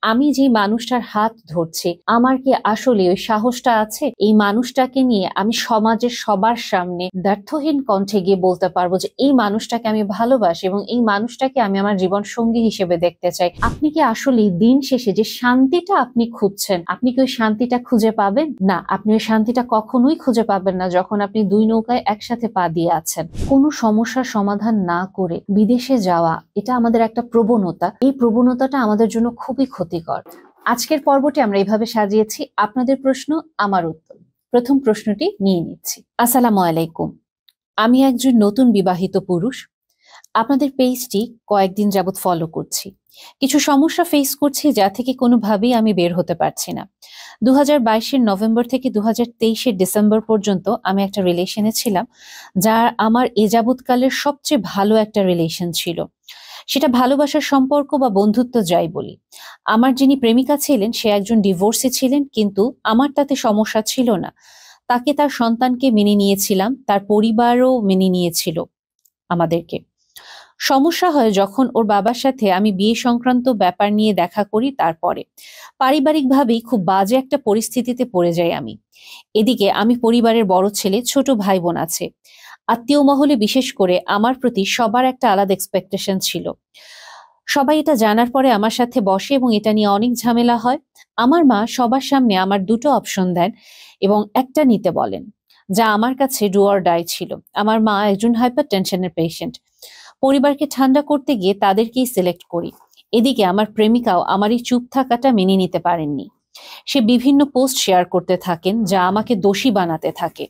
আমি যে মানুষটার হাত ধরছি আমার কি আসলে ওই সাহসটা আছে এই মানুষটাকে নিয়ে আমি সমাজের সবার সামনে ব্যর্থহীন কণ্ঠে গিয়ে বলতে পারবো যে এই মানুষটাকে আমি ভালোবাসি এবং এই মানুষটাকে আমি আমার জীবন সঙ্গী হিসেবে দেখতে চাই। আপনি কি আসলে দিন শেষে যে শান্তিটা আপনি খুঁজছেন, আপনি কি ওই শান্তিটা খুঁজে পাবেন? না, আপনি ওই শান্তিটা কখনোই খুঁজে পাবেন না যখন আপনি দুই নৌকায় একসাথে পা দিয়ে আছেন। কোনো সমস্যার সমাধান না করে বিদেশে যাওয়া, এটা আমাদের একটা প্রবণতা। এই প্রবণতাটা আমাদের জন্য খুবই ক্ষতিকর। আজকের পর্বটি আমরা এইভাবে সাজিয়েছি, আপনাদের প্রশ্ন আমার উত্তর। প্রথম প্রশ্নটি নিয়ে নিচ্ছি। আসসালামু আলাইকুম, আমি একজন নতুন বিবাহিত পুরুষ। আপনাদের পেজটি কয়েকদিন যাবৎ ফলো করছি। কিছু সমস্যা ফেস করছি যা থেকে কোনোভাবেই আমি বের হতে পারছি না। 2022-এর নভেম্বর থেকে 2023-এর ডিসেম্বর পর্যন্ত আমি একটা রিলেশনে ছিলাম, যা আমার এ যাবৎকালের সবচেয়ে ভালো একটা রিলেশন ছিল। সেটা ভালোবাসার সম্পর্ক বা বন্ধুত্ব যাই বলি। আমার যিনি প্রেমিকা ছিলেন সে একজন ডিভোর্সি ছিলেন, কিন্তু আমার তাতে সমস্যা ছিল না। তাকে তার সন্তানকে মেনে নিয়েছিলাম, তার পরিবারও মেনে নিয়েছিল আমাদেরকে। সমস্যা হয় যখন ওর বাবার সাথে আমি বিয়ে সংক্রান্ত ব্যাপার নিয়ে দেখা করি। তারপরে পারিবারিকভাবেই খুব বাজে একটা পরিস্থিতিতে পড়ে যাই আমি। এদিকে আমি পরিবারের বড় ছেলে, ছোট ভাই বোন আছে। আত্মীয় মহলে বিশেষ করে আমার প্রতি সবার একটা আলাদা এক্সপেকটেশন ছিল। সবাই এটা জানার পরে আমার সাথে বসে এবং এটা নিয়ে অনেক ঝামেলা হয়। আমার মা সবার সামনে আমার দুটো অপশন দেন এবং একটা নিতে বলেন, যা আমার কাছে ডু অর ডাই ছিল। আমার মা একজন হাইপার টেনশনের পেশেন্ট। পরিবারকে ঠান্ডা করতে গিয়ে তাদেরকেই সিলেক্ট করি। এদিকে আমার প্রেমিকাও আমার এই চুপ থাকাটা মেনে নিতে পারেননি। সে বিভিন্ন পোস্ট শেয়ার করতে থাকেন যা আমাকে দোষী বানাতে থাকে।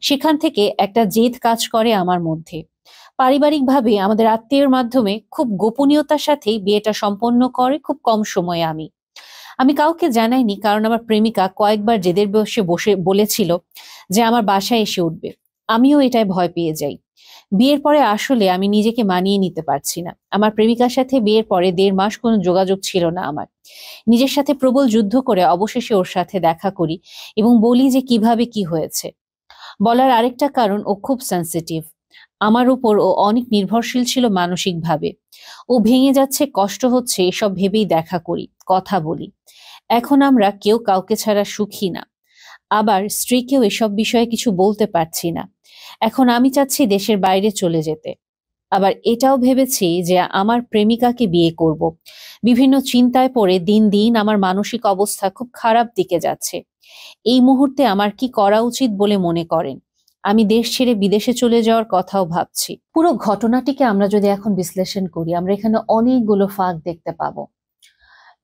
সেখান থেকে একটা জেদ কাজ করে আমার মধ্যে। পারিবারিকভাবে আমাদের আত্মীয়ের মাধ্যমে খুব গোপনীয়তার সাথেই বিয়েটা সম্পন্ন করে খুব কম সময়ে। আমি কাউকে জানাইনি, কারণ আমার প্রেমিকা কয়েকবার জেদের বসে বসে বলেছিল যে আমার বাসায় এসে উঠবে। আমিও এটায় ভয় পেয়ে যাই। বিয়ের পরে আসলে আমি নিজেকে মানিয়ে নিতে পারছি না। আমার প্রেমিকার সাথে বিয়ের পরে 1.5 মাস কোনো যোগাযোগ ছিল না আমার। নিজের সাথে প্রবল যুদ্ধ করে অবশেষে ওর সাথে দেখা করি এবং বলি যে কিভাবে কি হয়েছে। বলার আরেকটা কারণ, ও খুব সেনসিটিভ। আমার উপর ও অনেক নির্ভরশীল ছিল মানসিকভাবে। ও ভেঙে যাচ্ছে, কষ্ট হচ্ছে, এসব ভেবেই দেখা করি, কথা বলি। এখন আমরা কেউ কাউকে ছাড়া সুখী না। আবার স্ত্রীকেও এসব বিষয়ে কিছু বলতে পারছি না। এখন আমি চাচ্ছি দেশের বাইরে চলে যেতে। আবার এটাও ভেবেছি যে আমার প্রেমিকাকে বিয়ে করব। বিভিন্ন চিন্তায় পড়ে দিন দিন আমার মানসিক অবস্থা খুব খারাপ দিকে যাচ্ছে। এই মুহূর্তে আমার কি করা উচিত বলে মনে করেন? আমি দেশ ছেড়ে বিদেশে চলে যাওয়ার কথাও ভাবছি। পুরো ঘটনাটিকে আমরা যদি এখন বিশ্লেষণ করি, আমরা এখানে অনেকগুলো ফাঁক দেখতে পাবো।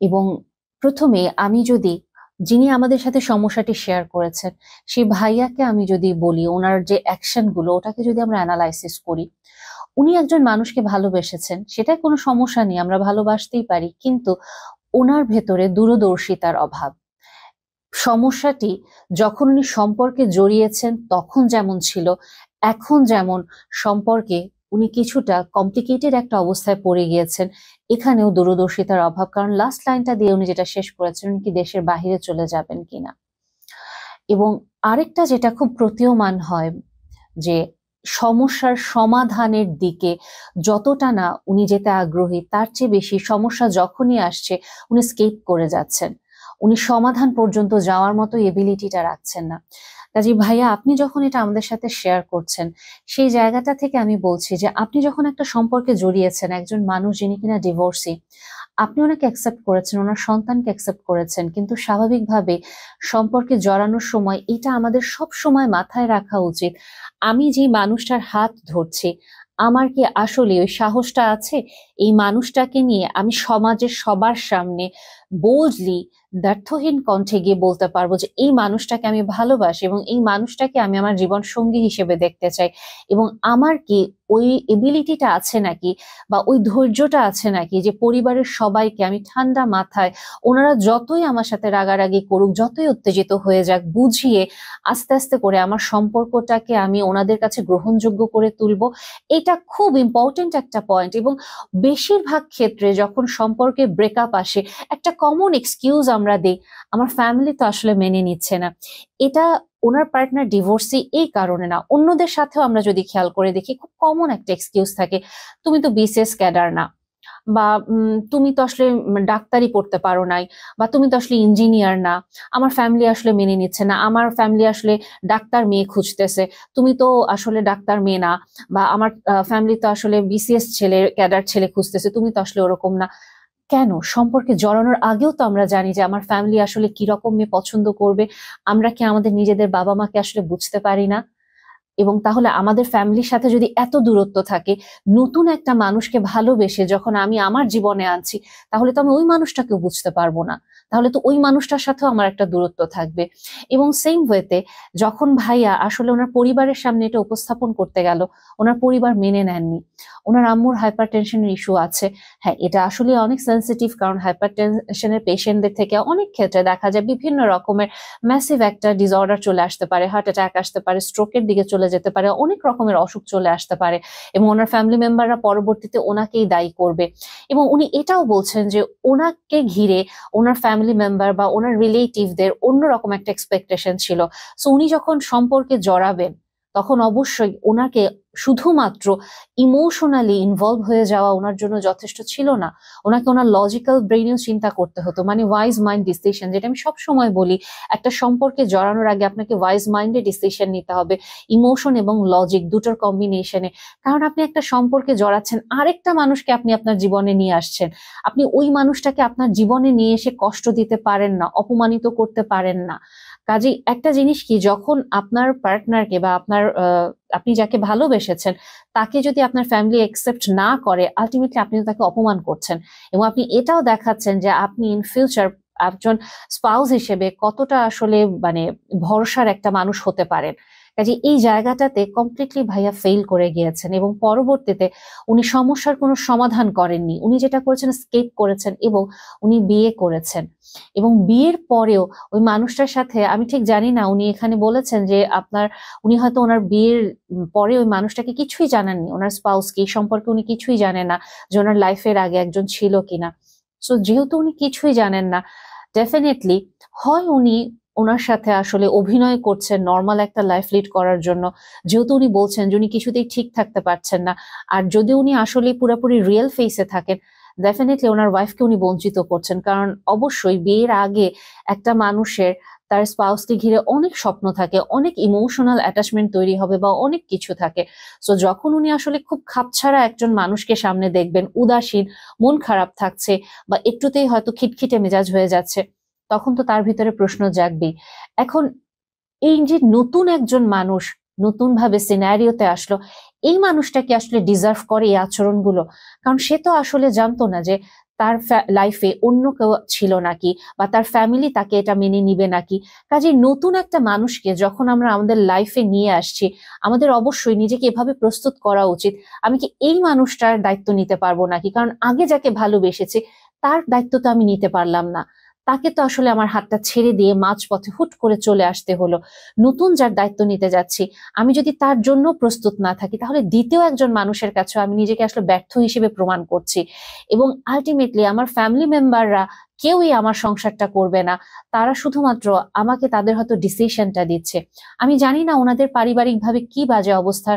এবং প্রথমে আমি যদি, যিনি আমাদের সাথে সমস্যাটি শেয়ার করেছেন সেই ভাইয়াকে আমি যদি বলি, ওনার যে অ্যাকশন গুলো ওটাকে যদি আমরা অ্যানালাইসিস করি, উনি একজন মানুষকে ভালোবেসেছেন, সেটা কোনো সমস্যা নেই, আমরা ভালোবাসতেই পারি, কিন্তু ওনার ভেতরে দূরদর্শিতার অভাব। সমস্যাটি যখন উনি সম্পর্কে জড়িয়েছেন তখন যেমন ছিল, এখন যেমন সম্পর্কে উনি কিছুটা কমপ্লিকেটেড একটা অবস্থায় পড়ে গিয়েছেন, এখানেও দূরদর্শিতার অভাব। কারণ লাস্ট লাইনটা দিয়ে উনি যেটা শেষ করেছেন, উনি কি দেশের বাহিরে চলে যাবেন কিনা। এবং আরেকটা যেটা খুব প্রতীয়মান হয়, যে সমস্যার সমাধানের দিকে যতটা না উনি যেতে আগ্রহী, তার চেয়ে বেশি সমস্যা যখনই আসছে উনি স্কেপ করে যাচ্ছেন। উনি সমাধান পর্যন্ত যাওয়ার মতো এবিলিটিটা রাখছেন না। কাজী ভাইয়া, আপনি যখন এটা আমাদের সাথে শেয়ার করছেন, সেই জায়গাটা থেকে আমি বলছি যে আপনি যখন একটা সম্পর্কে জড়িয়েছেন, একজন মানুষ যিনি কিনা ডিভোর্সি, আপনি ওনাকে অ্যাকসেপ্ট করেছেন, ওনার সন্তানকে অ্যাকসেপ্ট করেছেন, কিন্তু স্বাভাবিকভাবে সম্পর্কে জড়ানোর সময় এটা আমাদের সব সময় মাথায় রাখা উচিত, আমি যে মানুষটার হাত ধরছি আমার কি আসলে ওই সাহসটা আছে এই মানুষটাকে নিয়ে আমি সমাজের সবার সামনে বোল্ডলি ব্যর্থহীন কণ্ঠে গিয়ে বলতে পারবো যে এই মানুষটাকে আমি ভালোবাসি এবং এই মানুষটাকে আমি আমার জীবন সঙ্গী হিসেবে দেখতে চাই। এবং আমার কি ওই এবিলিটিটা আছে নাকি, বা ওই ধৈর্যটা আছে নাকি, যে পরিবারের সবাইকে আমি ঠান্ডা মাথায়, ওনারা যতই আমার সাথে রাগারাগি করুক, যতই উত্তেজিত হয়ে যাক, বুঝিয়ে আস্তে আস্তে করে আমার সম্পর্কটাকে আমি ওনাদের কাছে গ্রহণযোগ্য করে তুলবো। এটা খুব ইম্পর্টেন্ট একটা পয়েন্ট। এবং বেশিরভাগ ক্ষেত্রে যখন সম্পর্কে ব্রেকআপ আসে, একটা কমন এক্সকিউজ আমরা দিই, আমার ফ্যামিলি তো আসলে মেনে নিচ্ছে না। এটা ওনার পার্টনার ডিভোর্সি এই কারণে না, অন্যদের সাথেও আমরা যদি খেয়াল করে দেখি খুব কমন একটা এক্সকিউজ থাকে, তুমি তো বিসিএস ক্যাডার না, বা তুমি তো আসলে ডাক্তারি পড়তে পারো নাই, বা তুমি তো আসলে ইঞ্জিনিয়ার না, আমার ফ্যামিলি আসলে মেনে নিচ্ছে না, আমার ফ্যামিলি আসলে ডাক্তার মেয়ে খুঁজতেছে, তুমি তো আসলে ডাক্তার মেয়ে না, বা আমার ফ্যামিলি তো আসলে বিসিএস ছেলে ক্যাডার ছেলে খুঁজতেছে, তুমি তো আসলে ওরকম না। কেন? সম্পর্কে জড়ানোর আগেও তো আমরা জানি যে আমার ফ্যামিলি আসলে কি রকম মেয়ে পছন্দ করবে। আমরা কি আমাদের নিজেদের বাবা মাকে আসলে বুঝতে পারি না? এবং তাহলে আমাদের ফ্যামিলির সাথে যদি এত দূরত্ব থাকে, নতুন একটা মানুষকে ভালোবেসে যখন আমি আমার জীবনে আনছি, তাহলে তো আমি ওই মানুষটাকেও বুঝতে পারবো না, তাহলে তো ওই মানুষটার সাথেও আমার একটা দূরত্ব থাকবে। এবং সেম ওয়েতে যখন ভাইয়া আসলে ওনার পরিবারের সামনে এটা উপস্থাপন করতে গেল, ওনার পরিবার মেনে নেননি। ওনার আম্মুর হাইপার টেনশনের ইস্যু আছে। হ্যাঁ, এটা আসলে অনেক সেন্সিটিভ, কারণ হাইপার টেনশনের পেশেন্টদের থেকে অনেক ক্ষেত্রে দেখা যায় বিভিন্ন রকমের ম্যাসিভ একটা ডিসঅর্ডার চলে আসতে পারে, হার্ট অ্যাটাক আসতে পারে, স্ট্রোকের দিকে চলে যেতে পারে, অনেক রকমের অসুখ চলে আসতে পারে, এবং ওনার ফ্যামিলি মেম্বাররা পরবর্তীতে ওনাকেই দায়ী করবে। এবং উনি এটাও বলছেন যে ওনাকে ঘিরে ওনার ফ্যামিলি মেম্বার বা ওনার রিলেটিভদের অন্যরকম একটা এক্সপেকটেশন ছিল। সো উনি যখন সম্পর্কে জড়াবেন, তখন অবশ্যই ওনাকে শুধুমাত্র ইমোশনালি ইনভলভ হয়ে যাওয়া ওনার জন্য যথেষ্ট ছিল না। ওনাকে ওনার লজিক্যাল ব্রেইনেও চিন্তা করতে হতো, মানে ওয়াইজ মাইন্ড ডিসিশন, যেটা আমি সব সময় বলি, একটা সম্পর্কে জড়ানোর আগে আপনাকে ওয়াইজ মাইন্ডে ডিসিশন নিতে হবে, ইমোশন এবং লজিক দুটোর কম্বিনেশনে। কারণ আপনি একটা সম্পর্কে জড়াচ্ছেন, আরেকটা মানুষকে আপনি আপনার জীবনে নিয়ে আসছেন, আপনি ওই মানুষটাকে আপনার জীবনে নিয়ে এসে কষ্ট দিতে পারেন না, অপমানিত করতে পারেন না। কাজেই একটা জিনিস কি, যখন আপনার পার্টনারকে বা আপনি যাকে ভালোবেসেছেন তাকে যদি আপনার ফ্যামিলি একসেপ্ট না করে, আলটিমেটলি আপনি তো তাকে অপমান করছেন, এবং আপনি এটাও দেখাচ্ছেন যে আপনি ইন ফিউচার একজন স্পাউস হিসেবে কতটা আসলে মানে ভরসার একটা মানুষ হতে পারেন। কাজে এই জায়গাটাতে কমপ্লিটলি ভাইয়া ফেল করে গিয়েছেন, এবং পরবর্তীতে উনি সমস্যার কোনো সমাধান করেননি। উনি যেটা করেছেন, স্কেপ করেছেন, এবং উনি বিয়ে করেছেন। এবং বিয়ের পরেও ওই মানুষটার সাথে, আমি ঠিক জানি না, উনি এখানে বলেছেন যে উনি হয়তো ওনার বিয়ের পরে ওই মানুষটাকে কিছুই জানাননি, ওনার স্পাউসকে এই সম্পর্কে উনি কিছুই জানেন না যে ওনার লাইফের আগে একজন ছিল কিনা। সো যেহেতু উনি কিছুই জানেন না, ডেফিনেটলি হয় উনি ওনার সাথে আসলে অভিনয় করছেন নর্মাল একটা লাইফ লিড করার জন্য, যেহেতু উনি বলছেন যে উনি কিছুতেই ঠিক থাকতে পারছেন না। আর যদি উনি আসলে পুরোপুরি রিয়েল ফেসে থাকেন, ডেফিনেটলি ওনার ওয়াইফকে উনি বঞ্চিত করছেন। কারণ অবশ্যই বিয়ের আগে একটা মানুষের তার স্পাউসকে ঘিরে অনেক স্বপ্ন থাকে, অনেক ইমোশনাল অ্যাটাচমেন্ট তৈরি হবে, বা অনেক কিছু থাকে। সো যখন উনি আসলে খুব খাপছাড়া একজন মানুষকে সামনে দেখবেন, উদাসীন, মন খারাপ থাকছে, বা একটুতেই হয়তো খিটখিটে মেজাজ হয়ে যাচ্ছে, তখন তো তার ভিতরে প্রশ্ন জাগবেই। এখন এই যে নতুন একজন মানুষ নতুন ভাবে সিনারিওতে আসলো, এই মানুষটা কি আসলে ডিজার্ভ করে এই আচরণগুলো? কারণ সে তো আসলে জানতো না যে তার লাইফে অন্য কেউ ছিল নাকি, বা তার ফ্যামিলি তাকে এটা মেনে নিবে নাকি। কাজে নতুন একটা মানুষকে যখন আমরা আমাদের লাইফে নিয়ে আসছি, আমাদের অবশ্যই নিজেকে এভাবে প্রস্তুত করা উচিত, আমি কি এই মানুষটার দায়িত্ব নিতে পারবো নাকি? কারণ আগে যাকে ভালোবেসেছি তার দায়িত্ব তো আমি নিতে পারলাম না, তাকে তো আসলে আমার হাতটা ছেড়ে দিয়ে মাঝপথে হুট করে চলে আসতে হলো। নতুন যার দায়িত্ব নিতে যাচ্ছি, আমি যদি তার জন্য প্রস্তুত না থাকি, তাহলে দ্বিতীয় একজন মানুষের কাছে আমি নিজেকে আসলে ব্যর্থ হিসেবে প্রমাণ করছি। এবং আলটিমেটলি আমার ফ্যামিলি মেম্বাররা কেউই আমার সংসারটা করবে না, তারা শুধুমাত্র আমাকে তাদের হয়তো ডিসিশনটা দিচ্ছে। আমি জানি না ওনাদের পারিবারিকভাবে কি বাজে অবস্থা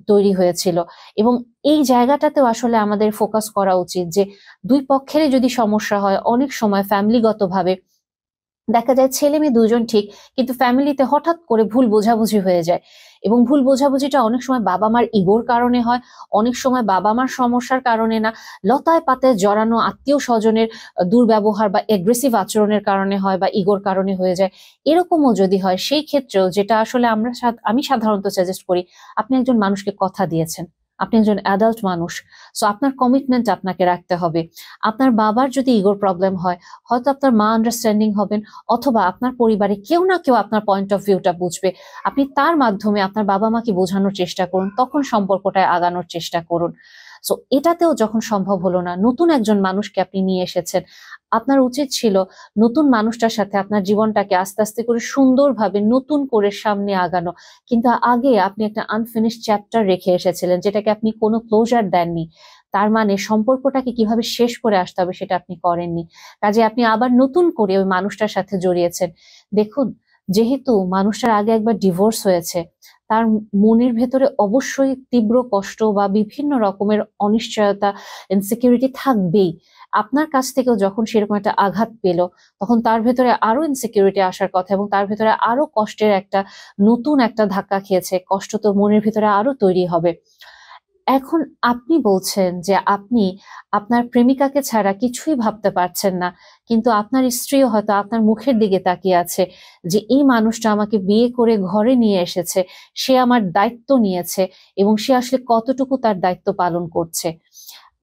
তৈরি হয়েছিল। এবং এই জায়গাটাতেও আসলে আমাদের ফোকাস করা উচিত যে দুই পক্ষেরই যদি সমস্যা হয়, অনেক সময় ফ্যামিলিগতভাবে দেখা যায় ছেলে মেয়ে দুজন ঠিক, কিন্তু ফ্যামিলিতে হঠাৎ করে ভুল বোঝাবুঝি হয়ে যায়। এবং ভুল বোঝাবুঝিটা অনেক সময় বাবা মার ইগোর কারণে হয়, অনেক সময় বাবা মার সমস্যার কারণে না, লতায় পাতায় জড়ানো আত্মীয় স্বজনের দুর্ব্যবহার বা এগ্রেসিভ আচরণের কারণে হয়, বা ইগোর কারণে হয়ে যায়। এরকমও যদি হয়, সেই ক্ষেত্রেও যেটা আসলে আমি সাধারণত সাজেস্ট করি, আপনি একজন মানুষকে কথা দিয়েছেন, আপনি একজন অ্যাডাল্ট মানুষ, সো আপনার কমিটমেন্ট আপনাকে রাখতে হবে। আপনার বাবার যদি ইগোর প্রবলেম হয়, হয়তো আপনার মা আন্ডারস্ট্যান্ডিং হবেন, অথবা আপনার পরিবারে কেউ না কেউ আপনার পয়েন্ট অফ ভিউটা বুঝবে, আপনি তার মাধ্যমে আপনার বাবা মাকে বোঝানোর চেষ্টা করুন, তখন সম্পর্কটায় আগানোর চেষ্টা করুন। সো এটাতেও যখন সম্ভব হলো না, নতুন একজন মানুষকে আপনি নিয়ে এসেছেন, আপনার উচিত ছিল নতুন মানুষটার সাথে আপনার জীবনটাকে আস্তে আস্তে করে সুন্দরভাবে নতুন করে সামনে আগানো। কিন্তু আগে আপনি একটা আনফিনিশড চ্যাপ্টার রেখে এসেছিলেন, যেটাকে আপনি কোনো ক্লোজার দেননি। তার মানে সম্পর্কটাকে কিভাবে শেষ করে আসতে হবে সেটা আপনি করেননি। কাজে আপনি আবার নতুন করে ওই মানুষটার সাথে জড়িয়েছেন। দেখুন, যেহেতু মানুষটার আগে একবার ডিভোর্স হয়েছে, তার মনের ভেতরে অবশ্যই তীব্র কষ্ট বা বিভিন্ন রকমের অনিশ্চয়তা, ইনসিকিউরিটি থাকবেই। আপনার কাছ থেকেও যখন সেরকম একটা আঘাত পেল, তখন তার ভেতরে আরো ইনসিকিউরিটি আসার কথা এবং তার ভেতরে আরো কষ্টের একটা নতুন একটা ধাক্কা খেয়েছে। কষ্ট তো মনের ভিতরে আরো তৈরি হবে। এখন আপনি বলছেন যে আপনি আপনার প্রেমিকাকে ছাড়া কিছুই ভাবতে পারছেন না, কিন্তু আপনার স্ত্রীও হয়তো আপনার মুখের দিকে তাকিয়ে আছে যে এই মানুষটা আমাকে বিয়ে করে ঘরে নিয়ে এসেছে, সে আমার দায়িত্ব নিয়েছে এবং সে আসলে কতটুকু তার দায়িত্ব পালন করছে।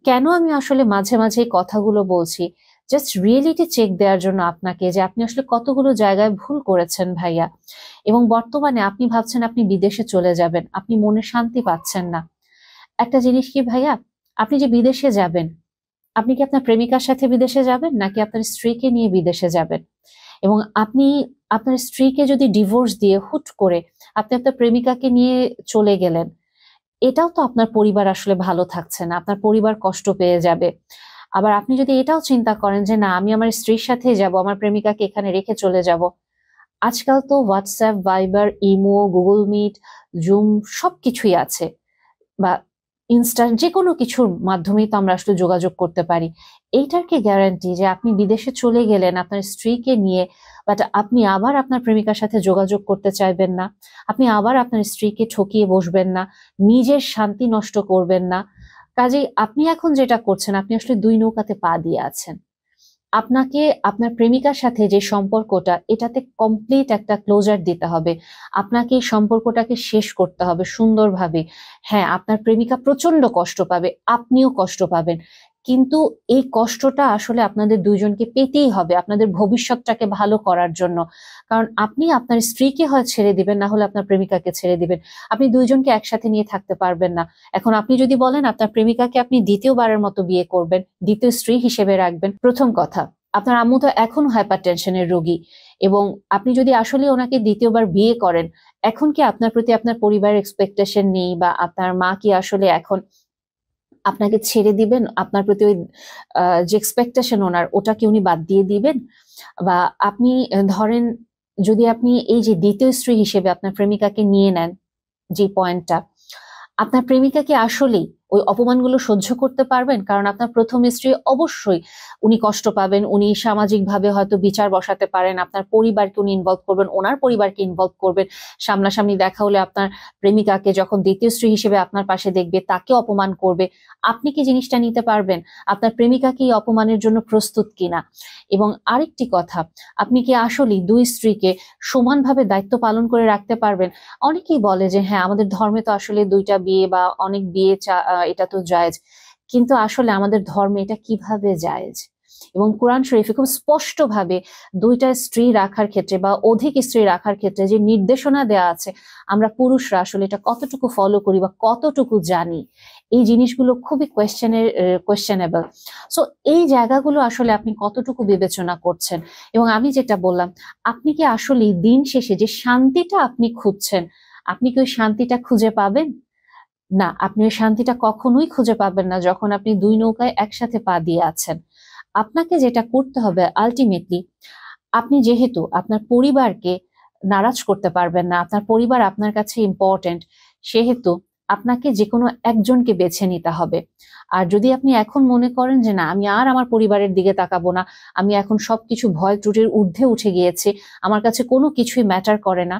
কেন আমি আসলে মাঝে মাঝে এই কথাগুলো বলছি, জাস্ট রিয়েলিটি চেক দেওয়ার জন্য আপনাকে, যে আপনি আসলে কতগুলো জায়গায় ভুল করেছেন ভাইয়া। এবং বর্তমানে আপনি ভাবছেন আপনি বিদেশে চলে যাবেন, আপনি মনে শান্তি পাচ্ছেন না। একটা জিনিস কি ভাইয়া, আপনি যে বিদেশে যাবেন, আপনি কি আপনার প্রেমিকার সাথে বিদেশে যাবেন নাকি আপনার স্ত্রীকে নিয়ে বিদেশে যাবেন? এবং আপনি আপনার স্ত্রীকে যদি ডিভোর্স দিয়ে হুট করে আপনি আপনার প্রেমিকাকে নিয়ে চলে গেলেন, এটাও তো আপনার পরিবার আসলে ভালো থাকছে না, আপনার পরিবার কষ্ট পেয়ে যাবে। আবার আপনি যদি এটাও চিন্তা করেন যে না, আমি আমার স্ত্রীর সাথেই যাব, আমার প্রেমিকাকে এখানে রেখে চলে যাব, আজকাল তো হোয়াটসঅ্যাপ, ভাইবার, ইমো, গুগল মিট, জুম সবকিছুই আছে, বা ইনস্ট্যান্ট যে কোনো কিছুর মাধ্যমেই তো আমরা আসলে যোগাযোগ করতে পারি। এইটার কি গ্যারান্টি যে আপনি বিদেশে চলে গেলেন আপনার স্ত্রীকে নিয়ে, বাট আপনি আবার আপনার প্রেমিকার সাথে যোগাযোগ করতে চাইবেন না, আপনি আবার আপনার স্ত্রীকে ঠকিয়ে বসবেন না, নিজের শান্তি নষ্ট করবেন না? কাজেই আপনি এখন যেটা করছেন, আপনি আসলে দুই নৌকাতে পা দিয়ে আছেন। আপনাকে আপনার প্রেমিকার সাথে যে সম্পর্কটা, এটাতে কমপ্লিট একটা ক্লোজার দিতে হবে। আপনাকে এই সম্পর্কটাকে শেষ করতে হবে সুন্দরভাবে। হ্যাঁ, আপনার প্রেমিকা প্রচন্ড কষ্ট পাবে, আপনিও কষ্ট পাবেন, কিন্তু এই কষ্টটা আসলে আপনাদের দুইজনকে পেতেই হবে আপনাদের ভবিষ্যৎটাকে ভালো করার জন্য। কারণ আপনি আপনার স্ত্রীকে হয় ছেড়ে দিবেন, না হলে আপনার প্রেমিকাকে ছেড়ে দিবেন, আপনি দুইজনকে একসাথে নিয়ে থাকতে পারবেন না। এখন আপনি যদি বলেন আপনার প্রেমিকাকে আপনি দ্বিতীয়বারের মতো বিয়ে করবেন, দ্বিতীয় স্ত্রী হিসেবে রাখবেন, প্রথম কথা, আপনার আম্মু তো এখন হাইপার টেনশনের রোগী, এবং আপনি যদি আসলে ওনাকে দ্বিতীয়বার বিয়ে করেন, এখন কি আপনার প্রতি আপনার পরিবারের এক্সপেকটেশন নেই, বা আপনার মা কি আসলে এখন আপনাকে ছেড়ে দিবেন? আপনার প্রতি ওই যে এক্সপেকটেশন ওনার, ওটা কি উনি বাদ দিয়ে দিবেন? বা আপনি ধরেন, যদি আপনি এই যে দ্বিতীয় স্ত্রী হিসেবে আপনার প্রেমিকাকে নিয়ে নেন, যে পয়েন্টটা, আপনার প্রেমিকা কি আসলেই ওই অপমানগুলো সহ্য করতে পারবেন? কারণ আপনার প্রথম স্ত্রী অবশ্যই উনি কষ্ট পাবেন, উনি সামাজিকভাবে হয়তো বিচার বসাতে পারেন, আপনার পরিবারকে উনি ইনভলভ করবেন, ওনার পরিবারকে ইনভলভ করবেন। সামনাসামনি দেখা হলে আপনার প্রেমিকাকে যখন দ্বিতীয় স্ত্রী হিসেবে আপনার পাশে দেখবে, তাকে অপমান করবে। আপনি কি জিনিসটা নিতে পারবেন? আপনার প্রেমিকা কি এই অপমানের জন্য প্রস্তুত কিনা? এবং আরেকটি কথা, আপনি কি আসলেই দুই স্ত্রীকে সমানভাবে দায়িত্ব পালন করে রাখতে পারবেন? অনেকেই বলে যে হ্যাঁ, আমাদের ধর্মে তো আসলে দুইটা বিয়ে বা অনেক বিয়ে এটা তো জায়েজ, কিন্তু আসলে আমাদের ধর্মে এটা কিভাবে জায়েজ? এবং কোরআন শরীফে খুব স্পষ্ট ভাবে দুইটা স্ত্রী রাখার ক্ষেত্রে বা অধিক স্ত্রী রাখার ক্ষেত্রে যে নির্দেশনা দেওয়া আছে, আমরা পুরুষরা আসলে এটা কতটুকু ফলো করি বা কতটুকু জানি, এই জিনিসগুলো খুবই কোয়েশ্চেনেবল। সো এই জায়গাগুলো আসলে আপনি কতটুকু বিবেচনা করছেন? এবং আমি যেটা বললাম, আপনি কি আসলে দিন শেষে যে শান্তিটা আপনি খুঁজছেন, আপনি কি ওই শান্তিটা খুঁজে পাবেন? না, আপনি ওই শান্তিটা কখনোই খুঁজে পাবেন না যখন আপনি দুই নৌকায় একসাথে পা দিয়ে আছেন। আপনাকে যেটা করতে হবে আলটিমেটলি, আপনি যেহেতু আপনার পরিবারকে নারাজ করতে পারবেন না, আপনার পরিবার আপনার কাছে ইম্পর্টেন্ট, সেহেতু আপনাকে যে কোনো একজনকে বেছে নিতে হবে। আর যদি আপনি এখন মনে করেন যে না, আমি আর আমার পরিবারের দিকে তাকাবো না, আমি এখন সবকিছু ভয় ত্রুটির ঊর্ধ্বে উঠে গিয়েছি, আমার কাছে কোনো কিছুই ম্যাটার করে না,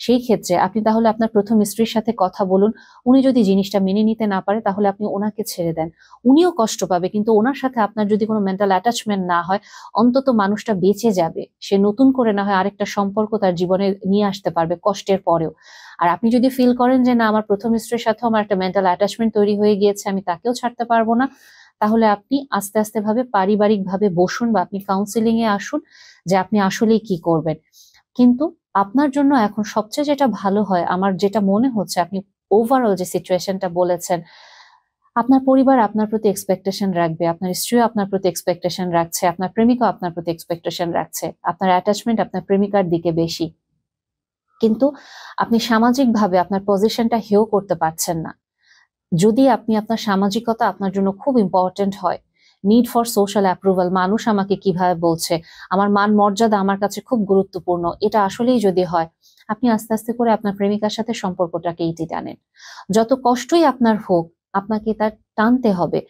সেই ক্ষেত্রে আপনি তাহলে আপনার প্রথম স্ত্রীর সাথে কথা বলুন। উনি যদি জিনিসটা মেনে নিতে না পারে, তাহলে আপনি ওনাকে ছেড়ে দেন। উনিও কষ্ট পাবে, কিন্তু ওনার সাথে আপনার যদি কোনো মেন্টাল অ্যাটাচমেন্ট না হয়, অন্তত মানুষটা বেঁচে যাবে, সে নতুন করে না হয় আরেকটা সম্পর্ক তার জীবনে নিয়ে আসতে পারবে কষ্টের পরেও। আর আপনি যদি ফিল করেন যে না, আমার প্রথম স্ত্রীর সাথে আমার একটা মেন্টাল অ্যাটাচমেন্ট তৈরি হয়ে গিয়েছে, আমি তাকেও ছাড়তে পারবো না, তাহলে আপনি আস্তে আস্তে ভাবে পারিবারিক ভাবে বসুন, বা আপনি কাউন্সিলিং এ আসুন যে আপনি আসলেই কি করবেন। কিন্তু আপনার জন্য এখন সবচেয়ে যেটা ভালো হয়, আমার যেটা মনে হচ্ছে, আপনি ওভারঅল যে সিচুয়েশনটা বলেছেন, আপনার পরিবার আপনার প্রতি এক্সপেকটেশন রাখবে, আপনার স্ত্রীও আপনার প্রতি এক্সপেকটেশন রাখছে, আপনার প্রেমিকাও আপনার প্রতি এক্সপেকটেশন রাখছে, আপনার অ্যাটাচমেন্ট আপনার প্রেমিকার দিকে বেশি, কিন্তু আপনি সামাজিকভাবে আপনার পজিশনটা হেয় করতে পারছেন না। যদি আপনি আপনার সামাজিকতা আপনার জন্য খুব ইম্পর্টেন্ট হয়, নিড ফর সোশ্যাল অ্যাপ্রুভাল, মানুষ আমাকে কিভাবে বলছে, আমার মান মর্যাদা আমার কাছে খুব গুরুত্বপূর্ণ, এটা আসলেই যদি হয়, আপনি আস্তে আস্তে করে আপনার প্রেমিকার সাথে সম্পর্কটাকে ইতি টানেন। যত কষ্টই আপনার হোক, আপনাকে তার টানতে হবে।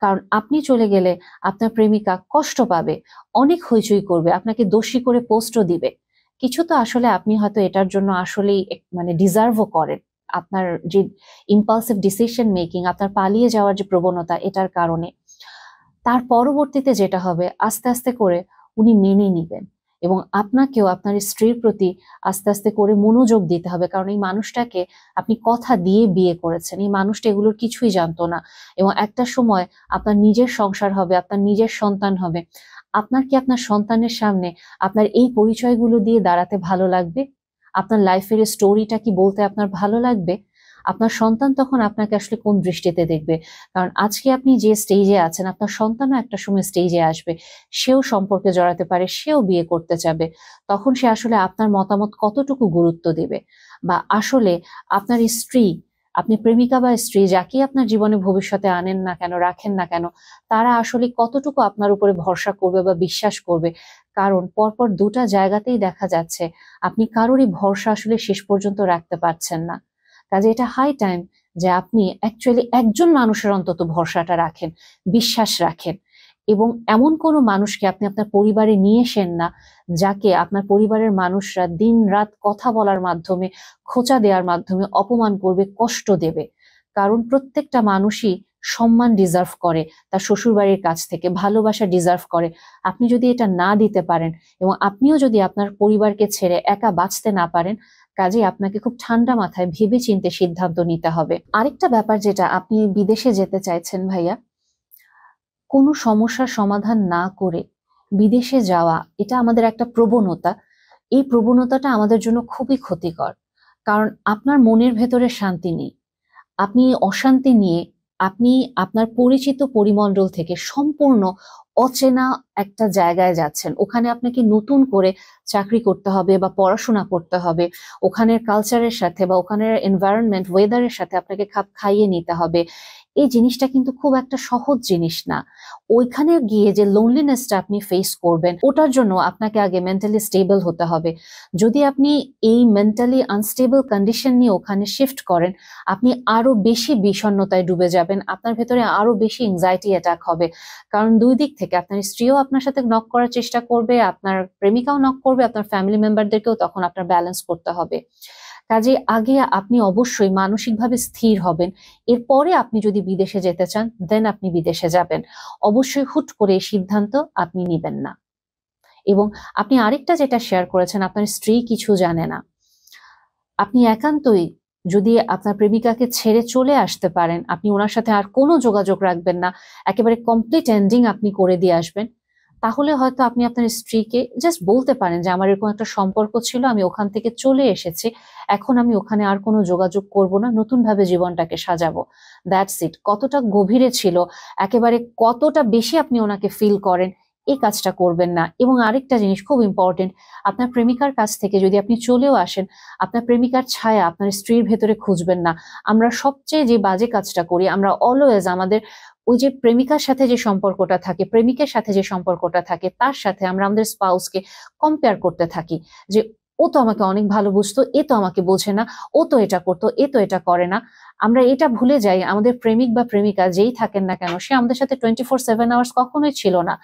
কারণ আপনি চলে গেলে আপনার প্রেমিকা কষ্ট পাবে, অনেক হইচই করবে, আপনাকে দোষী করে পোস্টও দিবে। কিছু তো আসলে আপনি হয়তো এটার জন্য আসলেই মানে ডিজার্ভও করেন। আপনার যে ইম্পালসিভ ডিসিশন মেকিং, আপনার পালিয়ে যাওয়ার যে প্রবণতা, এটার কারণে তার পরবর্তীতে যেটা হবে, আস্তে আস্তে করে উনি মেনে নিবেন এবং আপনাকেও আপনার স্ত্রীর প্রতি আস্তে আস্তে করে মনোযোগ দিতে হবে। কারণ এই মানুষটাকে আপনি কথা দিয়ে বিয়ে করেছেন, এই মানুষটা এগুলোর কিছুই জানতো না এবং একটা সময় আপনার নিজের সংসার হবে, আপনার নিজের সন্তান হবে। আপনার কি আপনার সন্তানের সামনে আপনার এই পরিচয়গুলো দিয়ে দাঁড়াতে ভালো লাগবে? আপনার লাইফের স্টোরিটা কি বলতে আপনার ভালো লাগবে? আপনার সন্তান তখন আপনাকে আসলে কোন দৃষ্টিতে দেখবে? কারণ আজকে আপনি যে স্টেজে আছেন, আপনার সন্তানও একটা সময় স্টেজে আসবে, সেও সম্পর্কে জড়াতে পারে, সেও বিয়ে করতে চাবে। তখন সে আসলে আপনার মতামত কতটুকু গুরুত্ব দেবে, বা আসলে আপনার স্ত্রী, আপনি প্রেমিকা বা স্ত্রী যাকে আপনার জীবনে ভবিষ্যতে আনেন না কেন, রাখেন না কেন, তারা আসলে কতটুকু আপনার উপরে ভরসা করবে বা বিশ্বাস করবে। কারণ পরপর দুটা জায়গাতেই দেখা যাচ্ছে আপনি কারোরই ভরসা আসলে শেষ পর্যন্ত রাখতে পারছেন না। কাজে এটা হাই টাইম যে আপনি অ্যাকচুয়ালি একজন মানুষের অন্তত ভরসাটা রাখেন, বিশ্বাস রাখেন, এবং এমন কোনো মানুষকে আপনি আপনার পরিবারে নিয়ে আসেন না যাকে আপনার পরিবারের মানুষরা দিন রাত কথা বলার মাধ্যমে, খোঁচা দেওয়ার মাধ্যমে অপমান করবে, কষ্ট দেবে। কারণ প্রত্যেকটা মানুষই সম্মান ডিজার্ভ করে, তার শ্বশুরবাড়ির কাছ থেকে ভালোবাসা ডিজার্ভ করে। আপনি যদি এটা না দিতে পারেন এবং আপনিও যদি আপনার পরিবারকে ছেড়ে একা বাঁচতে না পারেন, কাজে আপনাকে খুব ঠান্ডা মাথায় ভেবে চিন্তে সিদ্ধান্ত নিতে হবে। আরেকটা ব্যাপার, যেটা আপনি বিদেশে যেতে চাইছেন ভাইয়া, কোনো সমস্যার সমাধান না করে বিদেশে যাওয়া, এটা আমাদের একটা প্রবণতা। এই প্রবণতাটা আমাদের জন্য খুবই ক্ষতিকর। কারণ আপনার মনের ভেতরে শান্তি নেই, আপনি অশান্তি নিয়ে আপনি আপনার পরিচিত পরিমণ্ডল থেকে সম্পূর্ণ অচেনা একটা জায়গায় যাচ্ছেন। ওখানে আপনাকে নতুন করে চাকরি করতে হবে বা পড়াশোনা করতে হবে, ওখানের কালচারের সাথে বা ওখানের এনভায়রনমেন্ট, ওয়েদারের সাথে আপনাকে খাপ খাইয়ে নিতে হবে। এই জিনিসটা কিন্তু খুব একটা সহজ জিনিস না। ওইখানে গিয়ে যে লোনলিনেসটা আপনি ফেস করবেন, ওটার জন্য আপনাকে আগে মেন্টালি স্টেবল হতে হবে। যদি আপনি এই মেন্টালি আনস্টেবল কন্ডিশন নিয়ে ওখানে শিফট করেন, আপনি আরো বেশি বিষণ্ণতায় ডুবে যাবেন, আপনার ভেতরে আরো বেশি এংজাইটি অ্যাটাক হবে। কারণ দুই দিক থেকে, আপনার স্ত্রীও আপনার সাথে নক করার চেষ্টা করবে, আপনার প্রেমিকাও নক করবে, আপনার ফ্যামিলি মেম্বারদেরকেও তখন আপনার ব্যালেন্স করতে হবে। কাজে আগে আপনি অবশ্যই মানসিকভাবে স্থির হবেন। এরপরে আপনি যদি বিদেশে যেতে চান, দেন আপনি বিদেশে যাবেন। অবশ্যই হুট করে এই সিদ্ধান্ত আপনি নেবেন না। এবং আপনি আরেকটা যেটা শেয়ার করেছেন, আপনার স্ত্রী কিছু জানে না। আপনি একান্তই যদি আপনার প্রেমিকাকে ছেড়ে চলে আসতে পারেন, আপনি ওনার সাথে আর কোনো যোগাযোগ রাখবেন না, একেবারে কমপ্লিট এন্ডিং আপনি করে দিয়ে আসবেন, তাহলে হয়তো আপনি আপনার স্ত্রীকে জাস্ট বলতে পারেন যে আমার এরকম একটা সম্পর্ক ছিল, আমি ওখান থেকে চলে এসেছি, এখন আমি ওখানে আর কোনো যোগাযোগ করব না, নতুন ভাবে জীবনটাকে সাজাবো। That's it. কতটা গভীরে ছিল, একেবারে কতটা বেশি আপনি ওনাকে ফিল করেন, এই কাজটা করবেন না। এবং আরেকটা জিনিস খুব ইম্পর্টেন্ট, আপনার প্রেমিকার কাছ থেকে যদি আপনি চলেও আসেন, আপনার প্রেমিকার ছায়া আপনার স্ত্রীর ভেতরে খুঁজবেন না। আমরা সবচেয়ে যে বাজে কাজটা করি, আমরা অলওয়েজ আমাদের ওই যে প্রেমিকার সাথে যে সম্পর্কটা থাকে, প্রেমিকের সাথে যে সম্পর্কটা থাকে, তার সাথে আমরা আমাদের স্পাউসকে কম্পেয়ার করতে থাকি যে ও তো আমাকে অনেক ভালো বুঝতো, এ তো আমাকে বোঝে না, ও তো এটা করতো, এ তো এটা করে না। আমরা এটা ভুলে যাই, আমাদের প্রেমিক বা প্রেমিকা যেই থাকেন না কেন, সে আমাদের সাথে 24/7 কখনোই ছিল না।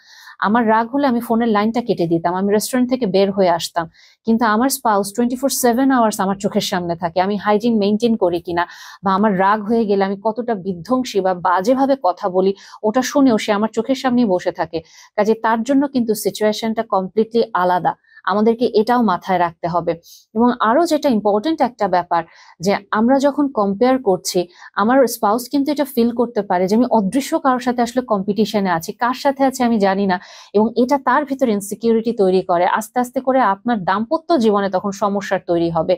আমার রাগ হলে আমি ফোনের লাইনটা কেটে দিতাম, আমি রেস্টুরেন্ট থেকে বের হয়ে আসতাম। কিন্তু আমার স্পাউস 24/7 আমার চোখের সামনে থাকে, আমি হাইজিন মেনটেন করি কিনা, বা আমার রাগ হয়ে গেলে আমি কতটা বিধ্বংসী বা বাজেভাবে কথা বলি, ওটা শুনেও সে আমার চোখের সামনেই বসে থাকে। কাজে তার জন্য কিন্তু সিচুয়েশনটা কমপ্লিটলি আলাদা, আমাদেরকে এটাও মাথায় রাখতে হবে। এবং আরো যেটা ইম্পর্টেন্ট একটা ব্যাপার, যে আমরা যখন কম্পেয়ার করছি, আমার স্পাউস কিন্তু এটা ফিল করতে পারে যে আমি অদৃশ্য কারোর সাথে আসলে কম্পিটিশনে আছি, কার সাথে আছে আমি জানি না, এবং এটা তার ভিতরে ইনসিকিউরিটি তৈরি করে। আস্তে আস্তে করে আপনার দাম্পত্য জীবনে তখন সমস্যার তৈরি হবে।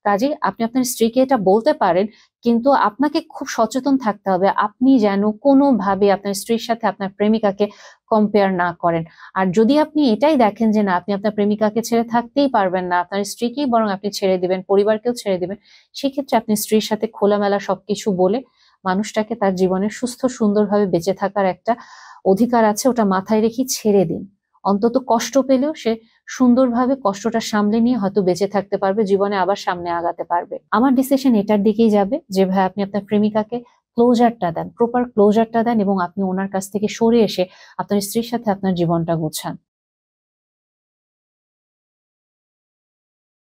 কাজে আপনি আপনার স্ত্রীকে এটা বলতে পারেন, কিন্তু আপনাকে খুব সচেতন থাকতে হবে, আপনি যেন কোনোভাবে আপনার স্ত্রীর সাথে আপনার প্রেমিকাকে কম্পেয়ার না করেন। আর যদি আপনি এটাই দেখেন যে না, আপনি আপনার প্রেমিকাকে ছেড়ে থাকতেই পারবেন না, আপনার স্ত্রীকেই বরং আপনি ছেড়ে দিবেন, পরিবারকেও ছেড়ে দিবেন, সেক্ষেত্রে আপনি স্ত্রীর সাথে খোলামেলা সবকিছু বলে মানুষটাকে তার জীবনে সুস্থ সুন্দরভাবে বেঁচে থাকার একটা অধিকার আছে ওটা মাথায় রেখে ছেড়ে দিন। অন্তত কষ্ট পেলেও সে সুন্দরভাবে কষ্টটা সামলে নিয়ে হয়তো বেঁচে থাকতে পারবে, জীবনে আবার সামনে আগাতে পারবে। আমার ডিসিশন এটার দিকেই যাবে যে ভাই আপনি আপনার প্রেমিকাকে ক্লোজারটা দেন, প্রপার ক্লোজারটা দেন এবং আপনি ওনার কাছ থেকে সরে এসে আপনার স্ত্রীর সাথে আপনার জীবনটা গুছান।